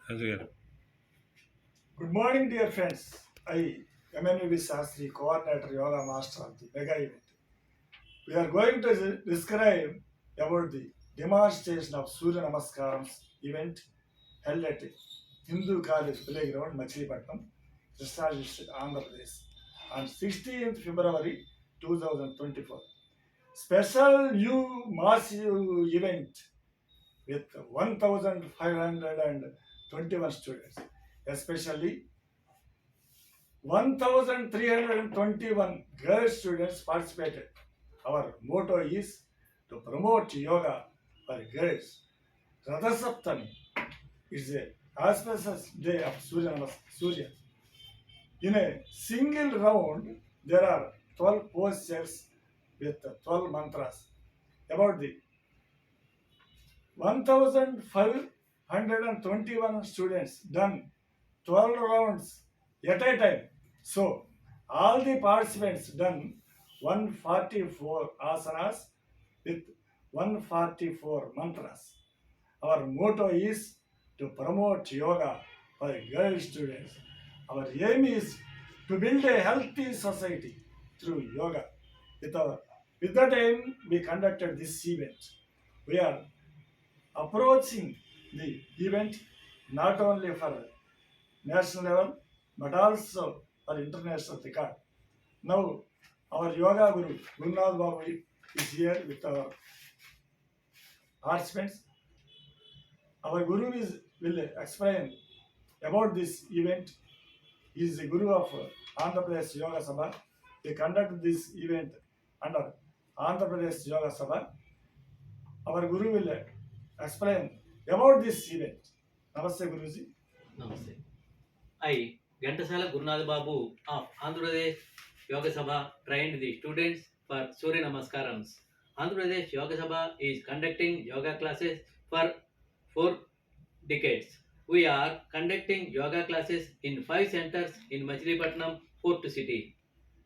Good morning, dear friends. I, MNV Sastri, Coordinator Yoga Master of the Mega event. We are going to describe about the demonstration of Surya Namaskarams event held at Hindu College Playground, Machilipatnam, Krishna District, Andhra Pradesh on 16th February 2024. Special new massive event with 1,521 students, especially 1,321 girl students participated. Our motto is to promote yoga for girls. Radha Saptami is a auspicious day of Surya. In a single round, there are 12 postures with 12 mantras. About the 1,521 students done 12 rounds at a time. So, all the participants done 144 asanas with 144 mantras. Our motto is to promote yoga for girl students. Our aim is to build a healthy society through yoga. With that aim, we conducted this event. We are approaching the event not only for national level but also for international record. Now, our yoga guru, Gurunath Babu, is here with our participants. Our guru will explain about this event. He is the guru of Andhra Pradesh Yoga Sabha. They conduct this event under Andhra Pradesh Yoga Sabha. Our guru will explain about this event. Namaste, Guruji. Namaste. I, Ghantasala Gurunath Babu of Andhra Pradesh Yoga Sabha trained the students for Surya Namaskarams. Andhra Pradesh Yoga Sabha is conducting yoga classes for 4 decades. We are conducting yoga classes in 5 centers in Machilipatnam, Port City.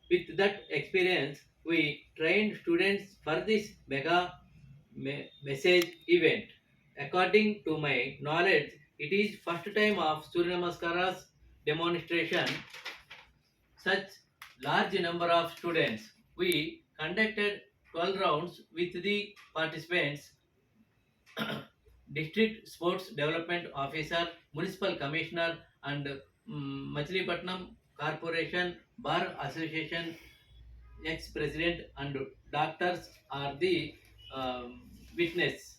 With that experience, we trained students for this message event. According to my knowledge, it is first time of Surya Namaskaras demonstration. Such large number of students. We conducted 12 rounds with the participants, district sports development officer, municipal commissioner, and Machilipatnam Corporation Bar Association ex-president and doctors are the witness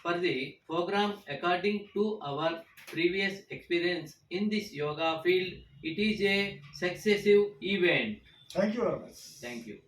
for the program. According to our previous experience in this yoga field, it is a successive event. Thank you very much. Thank you.